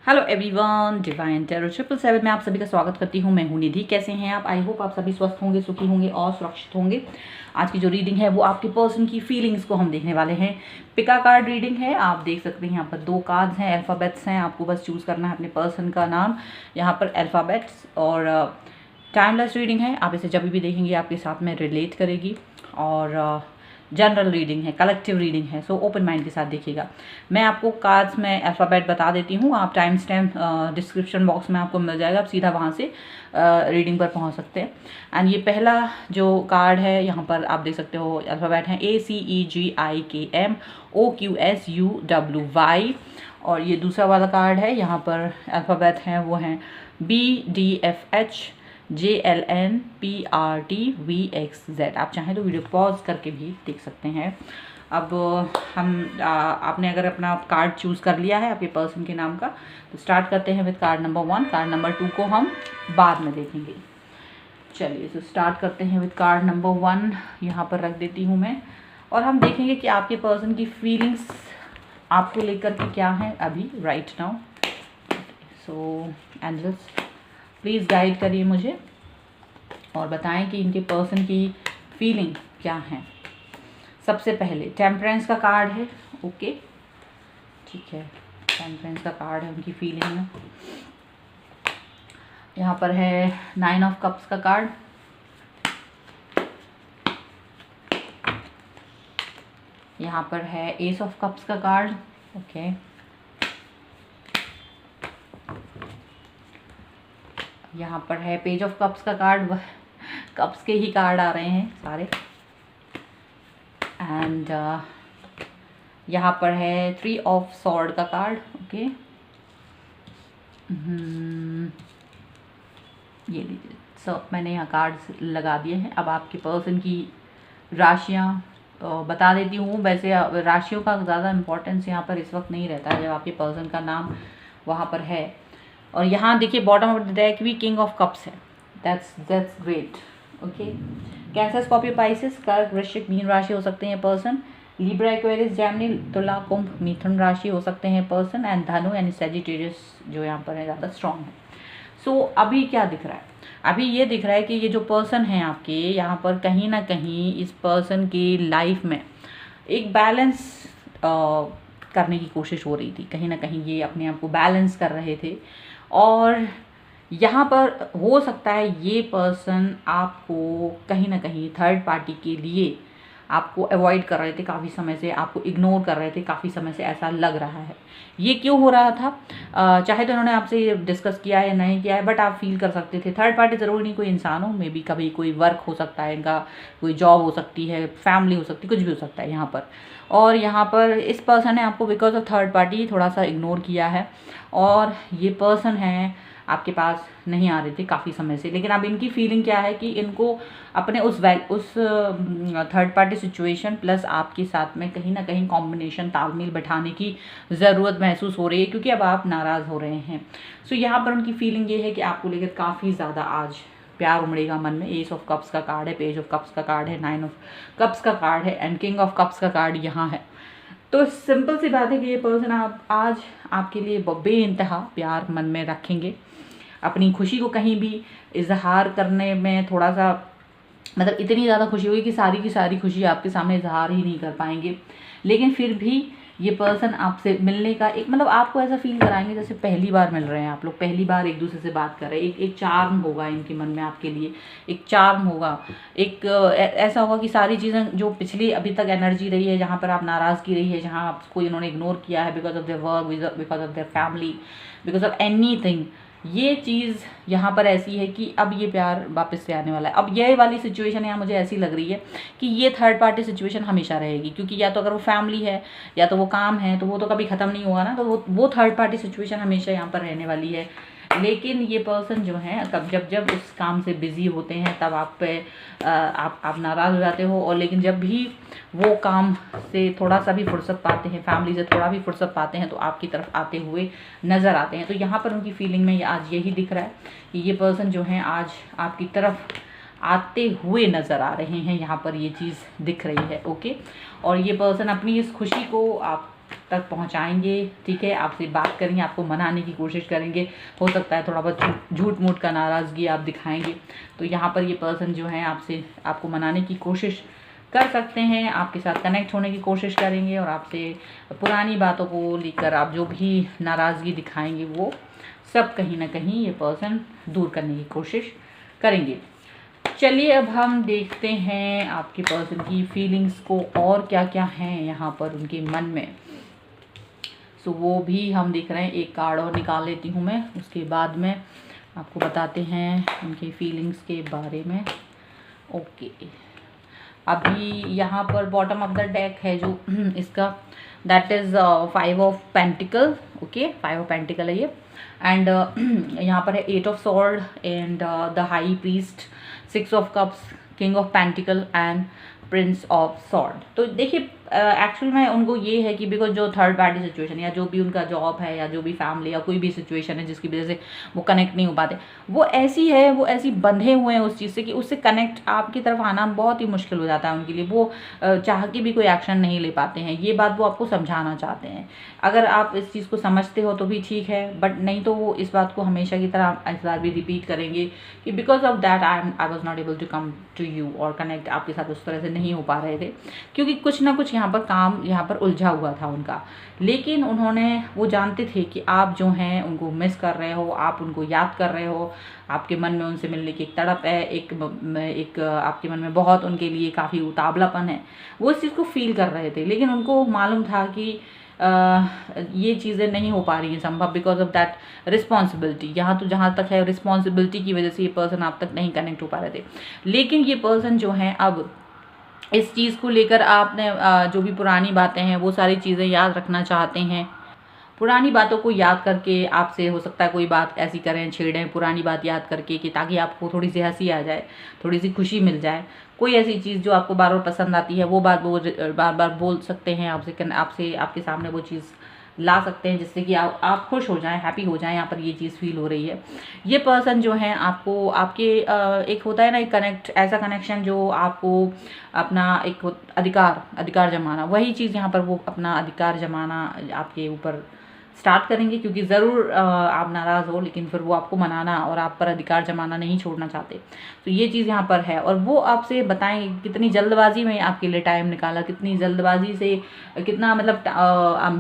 Hello everyone, divine tarot 777 में आप सभी का स्वागत करती हूँ। मैं हूँ निधि। कैसे हैं आप? आई होप आप सभी स्वस्थ होंगे, सुखी होंगे और सुरक्षित होंगे। आज की जो रीडिंग है वो आपके पर्सन की फीलिंग्स को हम देखने वाले हैं। पिका कार्ड रीडिंग है। आप देख सकते हैं यहाँ पर 2 कार्ड्स हैं, अल्फ़ाबेट्स हैं। आपको बस चूज़ करना है अपने पर्सन का नाम। यहाँ पर अल्फ़ाबेट्स और टाइमलेस रीडिंग है। आप इसे जब भी देखेंगे आपके साथ में रिलेट करेगी। और जनरल रीडिंग है, कलेक्टिव रीडिंग है। सो ओपन माइंड के साथ देखिएगा। मैं आपको कार्ड्स में अल्फ़ाबेट बता देती हूँ। आप टाइम स्टैम्प डिस्क्रिप्शन बॉक्स में आपको मिल जाएगा। आप सीधा वहाँ से रीडिंग पर पहुँच सकते हैं। एंड ये पहला जो कार्ड है यहाँ पर आप देख सकते हो, अल्फ़ाबेट हैं ACEGIKM OQSUWY। और ये दूसरा वाला कार्ड है, यहाँ पर अल्फ़ाबेट हैं वो हैं BDFHJLNPRTVXZ। आप चाहें तो वीडियो पॉज करके भी देख सकते हैं। अब आपने अगर अपना कार्ड चूज़ कर लिया है आपके पर्सन के नाम का, तो स्टार्ट करते हैं with card number 1। Card number 2 को हम बाद में देखेंगे। चलिए, तो स्टार्ट करते हैं विद कार्ड नंबर 1। यहाँ पर रख देती हूँ मैं, और हम देखेंगे कि आपके पर्सन की फीलिंग्स आपको लेकर के क्या है अभी right now. So angels please guide करिए मुझे और बताएं कि इनके पर्सन की फीलिंग क्या है। सबसे पहले टेम्परेंस का कार्ड है। ओके, ठीक है, टेम्परेंस का कार्ड है उनकी फीलिंग में। यहाँ पर है 9 ऑफ कप्स का कार्ड। यहाँ पर है एस ऑफ कप्स का कार्ड। ओके, यहाँ पर है पेज ऑफ कप्स का कार्ड। कप्स के ही कार्ड आ रहे हैं सारे। एंड यहाँ पर है 3 ऑफ सॉर्ड का कार्ड। ओके, ये लीजिए। मैंने यहाँ कार्ड्स लगा दिए हैं। अब आपके पर्सन की राशियाँ बता देती हूँ। वैसे राशियों का ज़्यादा इम्पोर्टेंस यहाँ पर इस वक्त नहीं रहता है जब आपके पर्सन का नाम वहाँ पर है। और यहाँ देखिए बॉटम ऑफ द डेक भी किंग ऑफ कप्स है। That's great. Okay, cancer, Scorpio, Pisces, कर्क, वृश्चिक, मीन राशि हो सकते हैं पर्सन। लिब्रा, एक्वेरियस, जेमिनी, तुला, कुंभ, मिथुन राशि हो सकते हैं पर्सन। एंड धनु यानी सैजिटेरियस जो यहाँ पर है ज़्यादा स्ट्रॉन्ग है। सो अभी क्या दिख रहा है? अभी ये दिख रहा है कि ये जो पर्सन है आपके यहाँ पर कहीं ना कहीं इस पर्सन की लाइफ में एक बैलेंस करने की कोशिश हो रही थी। कहीं ना कहीं ये अपने आप को बैलेंस कर रहे थे। और यहाँ पर हो सकता है ये पर्सन आपको कहीं ना कहीं थर्ड पार्टी के लिए आपको अवॉइड कर रहे थे काफ़ी समय से, आपको इग्नोर कर रहे थे काफ़ी समय से, ऐसा लग रहा है। ये क्यों हो रहा था? चाहे तो उन्होंने आपसे ये डिस्कस किया है या नहीं किया है, बट आप फील कर सकते थे। थर्ड पार्टी ज़रूरी नहीं कोई इंसान हो, मे बी कभी कोई वर्क हो सकता है इनका, कोई जॉब हो सकती है, फैमिली हो सकती है, कुछ भी हो सकता है यहाँ पर। और यहाँ पर इस पर्सन ने आपको बिकॉज ऑफ थर्ड पार्टी थोड़ा सा इग्नोर किया है। और ये पर्सन है आपके पास नहीं आ रहे थे काफ़ी समय से। लेकिन अब इनकी फीलिंग क्या है कि इनको अपने उस थर्ड पार्टी सिचुएशन प्लस आपके साथ में कहीं ना कहीं कॉम्बिनेशन, तालमेल बैठाने की ज़रूरत महसूस हो रही है, क्योंकि अब आप नाराज़ हो रहे हैं। सो यहाँ पर उनकी फीलिंग ये है कि आपको लेकर काफ़ी ज़्यादा आज प्यार उमड़ेगा मन में। एस ऑफ कप्स का कार्ड है, पेज ऑफ कप्स का कार्ड है, 9 ऑफ कप्स का कार्ड है, एंड किंग ऑफ कप्स का कार्ड यहाँ है। तो सिंपल सी बात है कि ये पर्सन आप आज आपके लिए बेइंतहा प्यार मन में रखेंगे। अपनी खुशी को कहीं भी इजहार करने में थोड़ा सा, मतलब इतनी ज़्यादा खुशी होगी कि सारी की सारी खुशी आपके सामने इजहार ही नहीं कर पाएंगे। लेकिन फिर भी ये पर्सन आपसे मिलने का एक, मतलब आपको ऐसा फील कराएंगे जैसे पहली बार मिल रहे हैं आप लोग, पहली बार एक दूसरे से बात कर रहे हैं। एक चार्म होगा इनके मन में आपके लिए, एक चार्म होगा। एक ऐसा होगा कि सारी चीज़ें जो पिछली अभी तक एनर्जी रही है, जहाँ पर आप नाराज़गी रही है, जहाँ आपको इन्होंने इग्नोर किया है because of their work, because of their family, because of anything, ये चीज़ यहाँ पर ऐसी है कि अब ये प्यार वापस से आने वाला है। अब ये वाली सिचुएशन यहाँ मुझे ऐसी लग रही है कि ये थर्ड पार्टी सिचुएशन हमेशा रहेगी, क्योंकि या तो अगर वो फैमिली है या तो वो काम है, तो वो तो कभी ख़त्म नहीं होगा ना। तो वो थर्ड पार्टी सिचुएशन हमेशा यहाँ पर रहने वाली है। लेकिन ये पर्सन जो है तब जब उस काम से बिज़ी होते हैं तब आप पे आप नाराज़ हो जाते हो। और लेकिन जब भी वो काम से थोड़ा सा भी फुर्सत पाते हैं, फैमिली से थोड़ा भी फुर्सत पाते हैं, तो आपकी तरफ आते हुए नज़र आते हैं। तो यहाँ पर उनकी फीलिंग में आज यही दिख रहा है कि ये पर्सन जो है आज आपकी तरफ आते हुए नज़र आ रहे हैं। यहाँ पर ये चीज़ दिख रही है। ओके, और ये पर्सन अपनी इस खुशी को आप तक पहुंचाएंगे, ठीक है। आपसे बात करेंगे, आपको मनाने की कोशिश करेंगे। हो सकता है थोड़ा बहुत झूठ मूठ का नाराज़गी आप दिखाएंगे, तो यहाँ पर ये पर्सन जो है आपको मनाने की कोशिश कर सकते हैं, आपके साथ कनेक्ट होने की कोशिश करेंगे और आपसे पुरानी बातों को लेकर आप जो भी नाराज़गी दिखाएंगे वो सब कहीं ना कहीं ये पर्सन दूर करने की कोशिश करेंगे। चलिए अब हम देखते हैं आपके पर्सन की फीलिंग्स को और क्या क्या हैं यहाँ पर उनके मन में। सो वो भी हम देख रहे हैं। एक कार्ड और निकाल लेती हूँ मैं, उसके बाद में आपको बताते हैं उनकी फीलिंग्स के बारे में। ओके, अभी यहाँ पर बॉटम ऑफ द डेक है जो इसका, that is 5 of pentacle. Okay, 5 of pentacle है ये। एंड यहाँ पर है 8 of sword and the high priest, 6 of cups, king of pentacle and Prince of sword. तो देखिए एक्चुअल में उनको ये है कि बिकॉज जो थर्ड पार्टी सिचुएशन या जो भी उनका जॉब है या जो भी फैमिली या कोई भी सिचुएशन है जिसकी वजह से वो कनेक्ट नहीं हो पाते, वो ऐसी है, वो ऐसी बंधे हुए हैं उस चीज़ से कि उससे कनेक्ट आपकी तरफ आना बहुत ही मुश्किल हो जाता है उनके लिए। वो चाह के भी कोई एक्शन नहीं ले पाते हैं। ये बात वो आपको समझाना चाहते हैं। अगर आप इस चीज़ को समझते हो तो भी ठीक है, बट नहीं तो वो इस बात को हमेशा की तरह इस बार भी रिपीट करेंगे कि because of that I was not able to come to you, और कनेक्ट आपके साथ उस तरह से नहीं हो पा रहे थे क्योंकि कुछ ना कुछ यहाँ पर काम यहाँ पर उलझा हुआ था उनका। लेकिन वो जानते थे कि आप जो हैं उनको मिस कर रहे हो, आप उनको याद कर रहे हो, आपके मन में उनसे मिलने की एक तड़प है, एक आपके मन में बहुत उनके लिए काफ़ी उतावलापन है। वो इस चीज़ को फील कर रहे थे, लेकिन उनको मालूम था कि ये चीज़ें नहीं हो पा रही हैं संभव बिकॉज ऑफ दैट रिस्पॉन्सिबिलिटी। यहाँ तो जहाँ तक है रिस्पॉन्सिबिलिटी की वजह से ये पर्सन आप तक नहीं कनेक्ट हो पा रहे थे। लेकिन ये पर्सन जो है अब इस चीज़ को लेकर आपने जो भी पुरानी बातें हैं वो सारी चीज़ें याद रखना चाहते हैं। पुरानी बातों को याद करके आपसे हो सकता है कोई बात ऐसी करें, छेड़ें पुरानी बात याद करके कि ताकि आपको थोड़ी सी हंसी आ जाए, थोड़ी सी खुशी मिल जाए। कोई ऐसी चीज़ जो आपको बार बार पसंद आती है वो बात वो बार बार बोल सकते हैं आपसे आपके सामने वो चीज़ ला सकते हैं जिससे कि आप खुश हो जाएं, हैप्पी हो जाएं। यहाँ पर ये चीज़ फील हो रही है। ये पर्सन जो है आपको आपके एक होता है ना एक ऐसा कनेक्शन जो आपको अपना एक अधिकार जमाना, वही चीज़ यहाँ पर वो अपना अधिकार जमाना आपके ऊपर स्टार्ट करेंगे क्योंकि ज़रूर आप नाराज़ हो लेकिन फिर वो आपको मनाना और आप पर अधिकार जमाना नहीं छोड़ना चाहते। तो ये चीज़ यहाँ पर है और वो आपसे बताएंगे कितनी जल्दबाजी में आपके लिए टाइम निकाला, कितनी जल्दबाजी से, कितना मतलब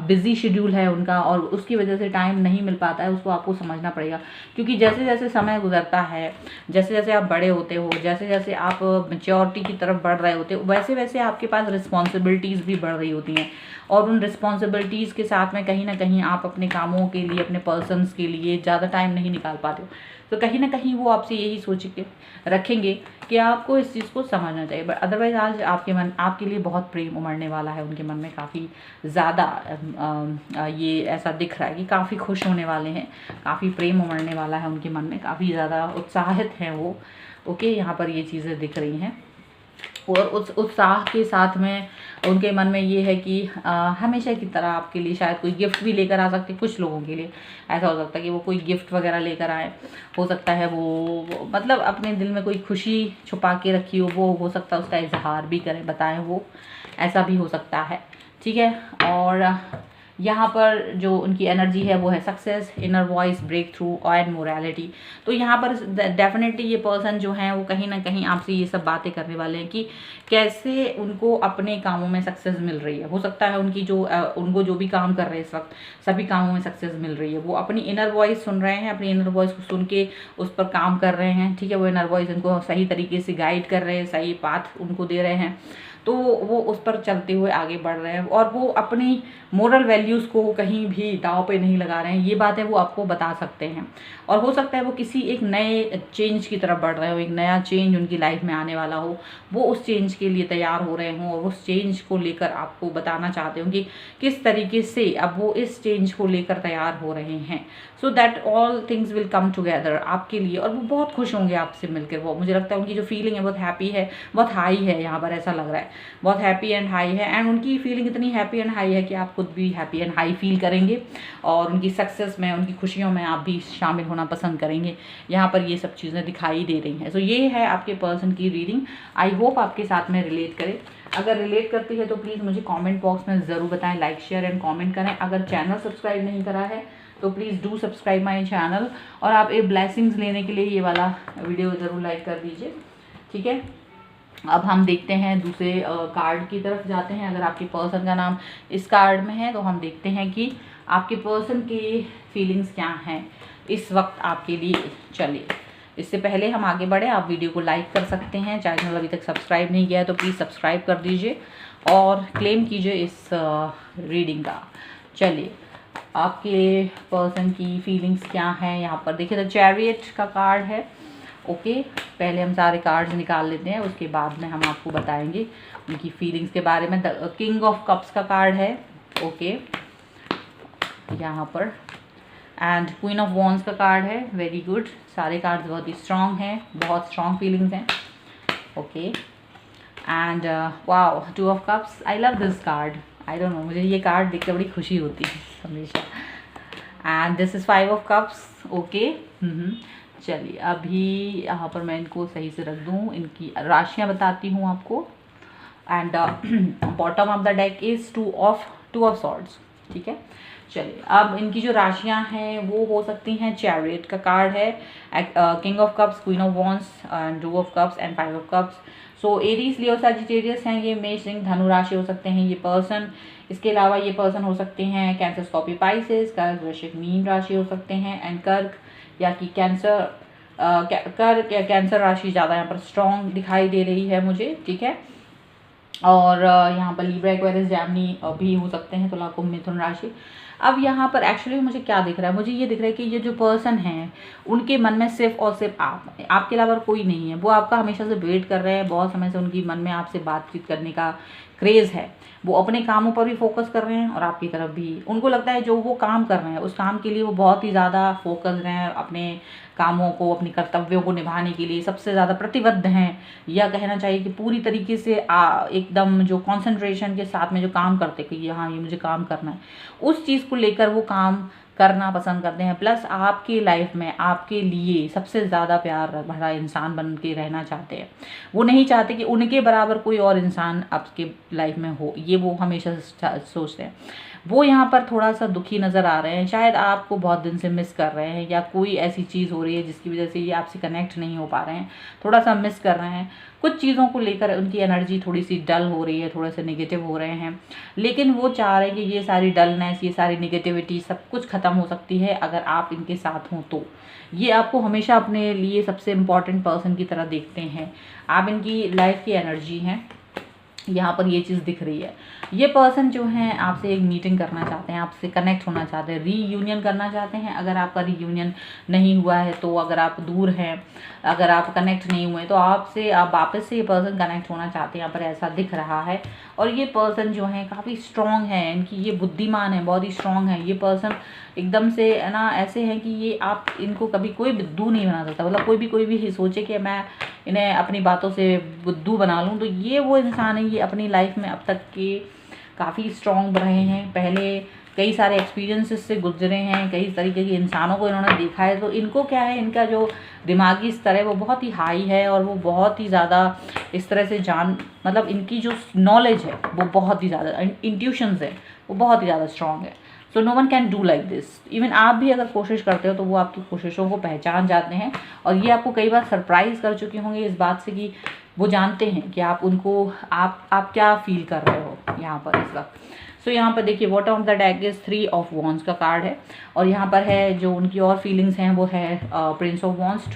बिजी शेड्यूल है उनका और उसकी वजह से टाइम नहीं मिल पाता है। उसको आपको समझना पड़ेगा क्योंकि जैसे जैसे समय गुजरता है, जैसे जैसे आप बड़े होते हो, जैसे जैसे आप मैच्योरिटी की तरफ बढ़ रहे होते हो, वैसे वैसे आपके पास रिस्पॉन्सिबिलिटीज़ भी बढ़ रही होती हैं और उन रिस्पॉन्सिबिलिटीज़ के साथ में कहीं ना कहीं आप अपने कामों के लिए, अपने पर्सन्स के लिए ज़्यादा टाइम नहीं निकाल पाते हो। तो कहीं ना कहीं वो आपसे यही सोच के रखेंगे कि आपको इस चीज़ को समझना चाहिए। बट अदरवाइज़ आज आपके लिए बहुत प्रेम उमड़ने वाला है उनके मन में, काफ़ी ज़्यादा ये ऐसा दिख रहा है कि काफ़ी खुश होने वाले हैं, काफ़ी प्रेम उमड़ने वाला है उनके मन में, काफ़ी ज़्यादा उत्साहित हैं वो। ओके, यहाँ पर ये चीज़ें दिख रही हैं और उस उत्साह के साथ में उनके मन में ये है कि हमेशा की तरह आपके लिए शायद कोई गिफ्ट भी लेकर आ सकते। कुछ लोगों के लिए ऐसा हो सकता है कि वो कोई गिफ्ट वगैरह लेकर आए, हो सकता है वो मतलब अपने दिल में कोई खुशी छुपा के रखी हो, वो हो सकता है उसका इजहार भी करें, बताएं, वो ऐसा भी हो सकता है। ठीक है, और यहाँ पर जो उनकी एनर्जी है वो है success, inner voice, breakthrough and morality. तो यहाँ पर डेफिनेटली ये पर्सन जो है वो कहीं ना कहीं आपसे ये सब बातें करने वाले हैं कि कैसे उनको अपने कामों में सक्सेस मिल रही है। हो सकता है उनको जो भी काम कर रहे हैं इस वक्त सभी कामों में सक्सेस मिल रही है। वो अपनी इनर वॉइस सुन रहे हैं, अपनी इनर वॉइस को सुन के उस पर काम कर रहे हैं। ठीक है, वो इनर वॉइस उनको सही तरीके से गाइड कर रहे हैं, सही पाथ उनको दे रहे हैं, तो वो उस पर चलते हुए आगे बढ़ रहे हैं और वो अपनी मोरल वैल्यूज़ को कहीं भी दांव पे नहीं लगा रहे हैं। ये बातें वो आपको बता सकते हैं और हो सकता है वो किसी एक नए चेंज की तरफ बढ़ रहे हो, एक नया चेंज उनकी लाइफ में आने वाला हो, वो उस चेंज के लिए तैयार हो रहे हों और उस चेंज को लेकर आपको बताना चाहते हो कि किस तरीके से अब वो इस चेंज को लेकर तैयार हो रहे हैं, so that all things will come together आपके लिए। और वो बहुत खुश होंगे आपसे मिलकर। वो मुझे लगता है उनकी जो फीलिंग है बहुत हैप्पी है, बहुत हाई है यहाँ पर, ऐसा लग रहा है। बहुत हैप्पी एंड हाई है, एंड उनकी फीलिंग इतनी हैप्पी एंड हाई है कि आप खुद भी हैप्पी एंड हाई फील करेंगे और उनकी सक्सेस में, उनकी खुशियों में आप भी शामिल होना पसंद करेंगे। यहाँ पर ये सब चीज़ें दिखाई दे रही हैं। सो ये है आपके पर्सन की रीडिंग। आई होप आपके साथ में रिलेट करे। अगर रिलेट करती है तो प्लीज़ मुझे कमेंट बॉक्स में ज़रूर बताएं, लाइक शेयर एंड कमेंट करें। अगर चैनल सब्सक्राइब नहीं करा है तो please do subscribe my channel, और आप ये ब्लेसिंग्स लेने के लिए ये वाला वीडियो ज़रूर लाइक कर दीजिए, ठीक है। अब हम देखते हैं दूसरे कार्ड की तरफ जाते हैं। अगर आपके पर्सन का नाम इस कार्ड में है तो हम देखते हैं कि आपके पर्सन की फीलिंग्स क्या हैं इस वक्त आपके लिए। चलिए, इससे पहले हम आगे बढ़े, आप वीडियो को लाइक कर सकते हैं। चैनल अभी तक सब्सक्राइब नहीं किया है तो प्लीज़ सब्सक्राइब कर दीजिए और क्लेम कीजिए इस रीडिंग का। चलिए, आपके पर्सन की फीलिंग्स क्या हैं यहाँ पर देखिए। द चैरियट का कार्ड है। ओके, पहले हम सारे कार्ड्स निकाल लेते हैं, उसके बाद में हम आपको बताएंगे उनकी फीलिंग्स के बारे में। द किंग ऑफ कप्स का कार्ड है। ओके, यहाँ पर एंड क्वीन ऑफ वॉन्ड्स का कार्ड है। वेरी गुड, सारे कार्ड्स बहुत ही स्ट्रॉन्ग हैं, बहुत स्ट्रॉन्ग फीलिंग्स हैं। Okay, and wow, two of cups. I love this card, I don't know, मुझे ये कार्ड देख के बड़ी खुशी होती है हमेशा। And this is five of cups. Okay, चलिए अभी यहाँ पर मैं इनको सही से रख दूँ, इनकी राशियाँ बताती हूँ आपको। And bottom of the deck is two of swords, ठीक है। चलिए, अब इनकी जो राशियाँ हैं वो हो सकती हैं। चैरियट का कार्ड है, king of cups, queen of wands, and two of cups and five of cups. So Aries, Leo, Sagittarius हैं ये। मेष, सिंह, धनु राशि हो सकते हैं ये पर्सन। इसके अलावा ये पर्सन हो सकते हैं कैंसर, स्कॉर्पियो, पाइसेस, कर्क, वृश्चिक, मीन राशि हो सकते हैं। एंड कर्क या कि कैंसर राशि ज़्यादा यहाँ पर स्ट्रॉन्ग दिखाई दे रही है मुझे, ठीक है। और यहाँ पर लिब्रा, एक्वेरियस, जेमिनी भी हो सकते हैं, तुला, कुंभ, मिथुन राशि। अब यहाँ पर एक्चुअली मुझे क्या दिख रहा है, मुझे ये दिख रहा है कि ये जो पर्सन हैं उनके मन में सिर्फ और सिर्फ आपके अलावा कोई नहीं है। वो आपका हमेशा से वेट कर रहे हैं, बहुत समय से उनकी मन में आपसे बातचीत करने का क्रेज़ है। वो अपने कामों पर भी फोकस कर रहे हैं और आपकी तरफ भी। उनको लगता है जो वो काम कर रहे हैं उस काम के लिए वो बहुत ही ज़्यादा फोकस रहे हैं, अपने कामों को, अपने कर्तव्यों को निभाने के लिए सबसे ज़्यादा प्रतिबद्ध हैं, या कहना चाहिए कि पूरी तरीके से एकदम जो कंसंट्रेशन के साथ में जो काम करते कि हाँ ये मुझे काम करना है, उस चीज़ को लेकर वो काम करना पसंद करते हैं। प्लस आपकी लाइफ में आपके लिए सबसे ज़्यादा प्यार भरा इंसान बन के रहना चाहते हैं। वो नहीं चाहते कि उनके बराबर कोई और इंसान आपके लाइफ में हो, ये वो हमेशा सोचते हैं। वो यहाँ पर थोड़ा सा दुखी नज़र आ रहे हैं, शायद आपको बहुत दिन से मिस कर रहे हैं, या कोई ऐसी चीज़ हो रही है जिसकी वजह से ये आपसे कनेक्ट नहीं हो पा रहे हैं, थोड़ा सा मिस कर रहे हैं। कुछ चीज़ों को लेकर उनकी एनर्जी थोड़ी सी डल हो रही है, थोड़े से नेगेटिव हो रहे हैं, लेकिन वो चाह रहे हैं कि ये सारी डलनेस, ये सारी नेगेटिविटी सब कुछ ख़त्म हो सकती है अगर आप इनके साथ हों तो। ये आपको हमेशा अपने लिए सबसे इम्पॉर्टेंट पर्सन की तरह देखते हैं, आप इनकी लाइफ की एनर्जी हैं। यहाँ पर ये चीज़ दिख रही है। ये पर्सन जो हैं आपसे एक मीटिंग करना चाहते हैं, आपसे कनेक्ट होना चाहते हैं, रीयूनियन करना चाहते हैं। अगर आपका रीयूनियन नहीं हुआ है तो, अगर आप दूर हैं, अगर आप कनेक्ट नहीं हुए तो आपसे आप वापस से ये पर्सन कनेक्ट होना चाहते हैं, यहाँ पर ऐसा दिख रहा है। और ये पर्सन जो हैं काफ़ी स्ट्रॉन्ग है, इनकी ये बुद्धिमान है, बहुत ही स्ट्रॉन्ग है। ये पर्सन एकदम से है ना ऐसे हैं कि ये आप इनको कभी कोई बुद्धू नहीं बना सकता। मतलब कोई भी सोचे कि मैं इन्हें अपनी बातों से बुद्धू बना लूँ, तो ये वो इंसान है। ये अपनी लाइफ में अब तक के काफ़ी स्ट्रॉन्ग रहे हैं, पहले कई सारे एक्सपीरियंसेस से गुजरे हैं, कई तरीके के इंसानों को इन्होंने देखा है। तो इनको क्या है, इनका जो दिमागी स्तर है वो बहुत ही हाई है, और वो बहुत ही ज़्यादा इस तरह से मतलब इनकी जो नॉलेज है वो बहुत ही ज़्यादा, इंट्यूशंस है वो बहुत ही ज़्यादा स्ट्रॉन्ग है। So no one can do like this. Even आप भी अगर कोशिश करते हो तो वो आपकी कोशिशों को पहचान जाते हैं, और ये आपको कई बार सरप्राइज़ कर चुके होंगे इस बात से कि वो जानते हैं कि आप उनको आप क्या फील कर रहे हो यहाँ पर इस वक्त। सो यहाँ पर देखिए, bottom of the deck is 3 of wands का कार्ड है, और यहाँ पर है जो उनकी और फीलिंग्स हैं वो है Prince of wands,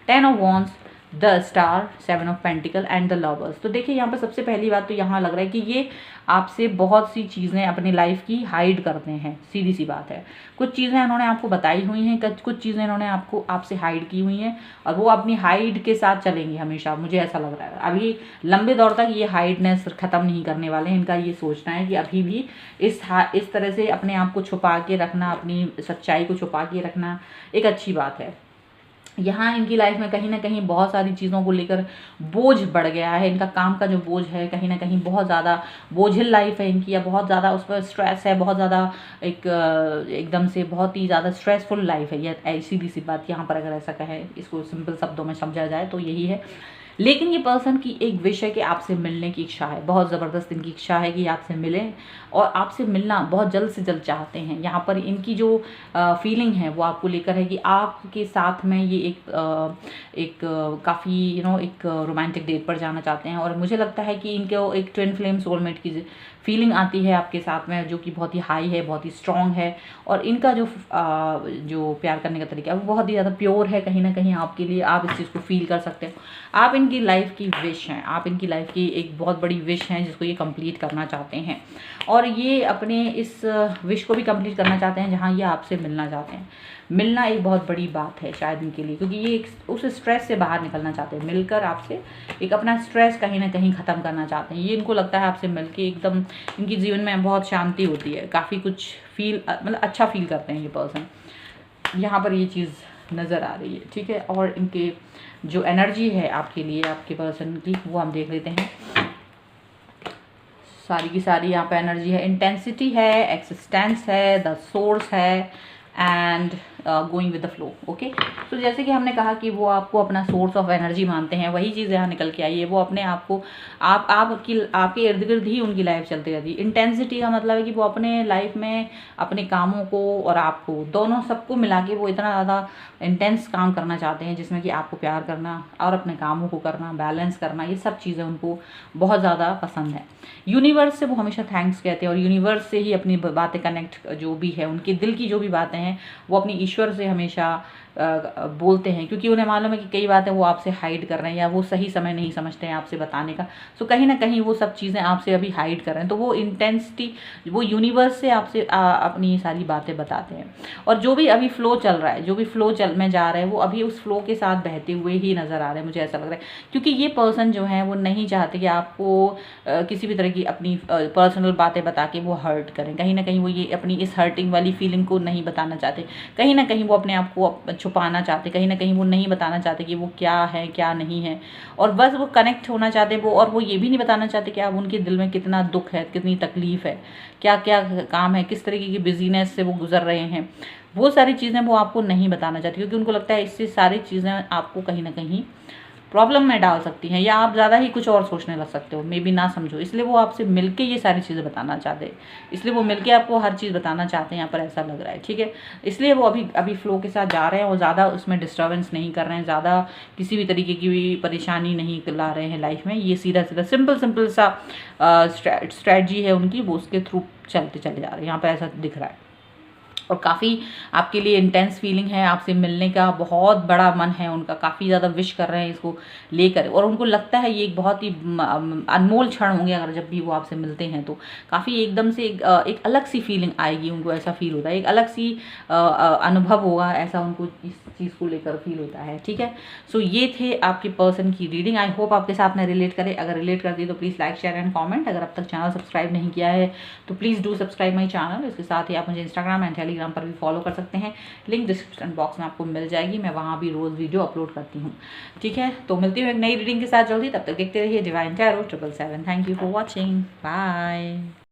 10 of wands, the star, 7 of pentacle and the lovers. तो देखिए यहाँ पर सबसे पहली बात तो यहाँ लग रहा है कि ये आपसे बहुत सी चीज़ें अपनी लाइफ की हाइड करते हैं, सीधी सी बात है। कुछ चीज़ें इन्होंने आपको बताई हुई हैं, कुछ चीज़ें इन्होंने आपसे हाइड की हुई हैं, और वो अपनी हाइड के साथ चलेंगी हमेशा, मुझे ऐसा लग रहा है। अभी लंबे दौर तक ये हाइडनेस ख़त्म नहीं करने वाले हैं। इनका ये सोचना है कि अभी भी इस तरह से अपने आप को छुपा के रखना, अपनी सच्चाई को छुपा के रखना एक अच्छी बात है। यहाँ इनकी लाइफ में कहीं ना कहीं बहुत सारी चीज़ों को लेकर बोझ बढ़ गया है। इनका काम का जो बोझ है कहीं ना कहीं बहुत ज़्यादा बोझिल लाइफ है इनकी, या बहुत ज़्यादा उस पर स्ट्रेस है, बहुत ज़्यादा एकदम से बहुत ही ज़्यादा स्ट्रेसफुल लाइफ है। यह सीधी सी बात यहाँ पर अगर ऐसा कहे, इसको सिंपल शब्दों में समझा जाए तो यही है। लेकिन ये पर्सन की एक विश है कि आपसे मिलने की इच्छा है, बहुत ज़बरदस्त इनकी इच्छा है कि आपसे मिलें, और आपसे मिलना बहुत जल्द से जल्द चाहते हैं। यहाँ पर इनकी जो फीलिंग है वो आपको लेकर है कि आपके साथ में ये एक काफ़ी एक रोमांटिक डेट पर जाना चाहते हैं। और मुझे लगता है कि इनको एक ट्विन फ्लेम सोलमेट की फीलिंग आती है आपके साथ में, जो कि बहुत ही हाई है, बहुत ही स्ट्रॉन्ग है। और इनका जो प्यार करने का तरीका है वो बहुत ही ज़्यादा प्योर है कहीं ना कहीं आपके लिए। आप इस चीज़ को फील कर सकते हो। आप इनकी लाइफ की विश हैं, आप इनकी लाइफ की एक बहुत बड़ी विश हैं जिसको ये कंप्लीट करना चाहते हैं। और ये अपने इस विश को भी कंप्लीट करना चाहते हैं जहाँ ये आपसे मिलना चाहते हैं। मिलना एक बहुत बड़ी बात है शायद इनके लिए, क्योंकि ये उस स्ट्रेस से बाहर निकलना चाहते हैं। मिलकर आपसे एक अपना स्ट्रेस कहीं ना कहीं ख़त्म करना चाहते हैं। ये इनको लगता है आपसे मिलके एकदम इनकी जीवन में बहुत शांति होती है, काफ़ी कुछ मतलब अच्छा फील करते हैं ये पर्सन। यहाँ पर ये चीज़ नज़र आ रही है, ठीक है। और इनके जो एनर्जी है आपके लिए, आपके पर्सन की, वो हम देख लेते हैं। सारी की सारी यहाँ पे एनर्जी है, इंटेंसिटी है, एक्सिस्टेंस है, द सोर्स है, and going with the flow. Okay, तो जैसे कि हमने कहा कि वो आपको अपना सोर्स ऑफ एनर्जी मानते हैं, वही चीज़ यहाँ निकल के आई है। वो अपने आप को आपके इर्द गिर्द ही उनकी लाइफ चलती रहती है। इंटेंसिटी का मतलब है कि वो अपने लाइफ में अपने कामों को और आपको दोनों सबको मिला के वो इतना ज़्यादा इंटेंस काम करना चाहते हैं, जिसमें कि आपको प्यार करना और अपने कामों को करना, बैलेंस करना, ये सब चीज़ें उनको बहुत ज़्यादा पसंद है। यूनिवर्स से वो हमेशा थैंक्स कहते हैं, और यूनिवर्स से ही अपनी बातें कनेक्ट, जो भी है उनके दिल की जो भी बातें हैं वो अपनी ईश्वर से हमेशा बोलते हैं, क्योंकि उन्हें मालूम है कि कई बातें वो आपसे हाइड कर रहे हैं, या वो सही समय नहीं समझते हैं आपसे बताने का। सो कहीं ना कहीं वो सब चीज़ें आपसे अभी हाइड कर रहे हैं। तो वो इंटेंसिटी, वो यूनिवर्स से आपसे अपनी सारी बातें बताते हैं। और जो भी अभी फ्लो चल रहा है, जो भी फ्लो में जा रहे हैं, वो अभी उस फ्लो के साथ बहते हुए ही नज़र आ रहे हैं, मुझे ऐसा लग रहा है। क्योंकि ये पर्सन जो है वो नहीं चाहते कि आपको किसी भी तरह की अपनी पर्सनल बातें बता के वो हर्ट करें। कहीं ना कहीं वो ये अपनी इस हर्टिंग वाली फीलिंग को नहीं बताना चाहते। कहीं ना कहीं वो अपने आप को छुपाना चाहते, कहीं ना कहीं वो नहीं बताना चाहते कि वो क्या है क्या नहीं है। और बस वो कनेक्ट होना चाहते वो, और वो ये भी नहीं बताना चाहते कि अब उनके दिल में कितना दुख है, कितनी तकलीफ़ है, क्या क्या काम है, किस तरीके की बिजीनेस से वो गुजर रहे हैं। वो सारी चीज़ें वो आपको नहीं बताना चाहती, क्योंकि उनको लगता है इससे सारी चीज़ें आपको कहीं ना कहीं प्रॉब्लम में डाल सकती हैं, या आप ज़्यादा ही कुछ और सोचने लग सकते हो, मे बी ना समझो। इसलिए वो आपसे मिलके ये सारी चीज़ें बताना चाहते हैं, इसलिए वो मिलके आपको हर चीज़ बताना चाहते हैं। यहाँ पर ऐसा लग रहा है, ठीक है। इसलिए वो अभी फ्लो के साथ जा रहे हैं, और ज़्यादा उसमें डिस्टर्बेंस नहीं कर रहे हैं, ज़्यादा किसी भी तरीके की भी परेशानी नहीं ला रहे हैं लाइफ में। ये सीधा सीधा सिंपल सा स्ट्रैटेजी है उनकी, वो उसके थ्रू चलते चले जा रहे हैं। यहाँ पर ऐसा दिख रहा है। और काफ़ी आपके लिए इंटेंस फीलिंग है, आपसे मिलने का बहुत बड़ा मन है उनका, काफ़ी ज़्यादा विश कर रहे हैं इसको लेकर। और उनको लगता है ये एक बहुत ही अनमोल क्षण होंगे अगर जब भी वो आपसे मिलते हैं, तो काफ़ी एकदम से एक अलग सी फीलिंग आएगी उनको, ऐसा फील होता है। एक अलग सी अनुभव होगा, ऐसा उनको इस चीज़ को लेकर फील होता है, ठीक है। सो ये थे आपके पर्सन की रीडिंग। आई होप आपके साथ में रिलेट करे। अगर रिलेट करती है तो please like, share and comment. अगर अब तक चैनल सब्सक्राइब नहीं किया है तो please do subscribe my channel. इसके साथ ही आप मुझे इंस्टाग्राम एंड टेलीग्राम पर भी फॉलो कर सकते हैं, लिंक डिस्क्रिप्शन बॉक्स में आपको मिल जाएगी। मैं वहाँ भी रोज़ वीडियो अपलोड करती हूँ, ठीक है। तो मिलती हूँ एक नई रीडिंग के साथ जल्दी, तब तक देखते रहिए divine tarot 777। Thank you for watching, bye.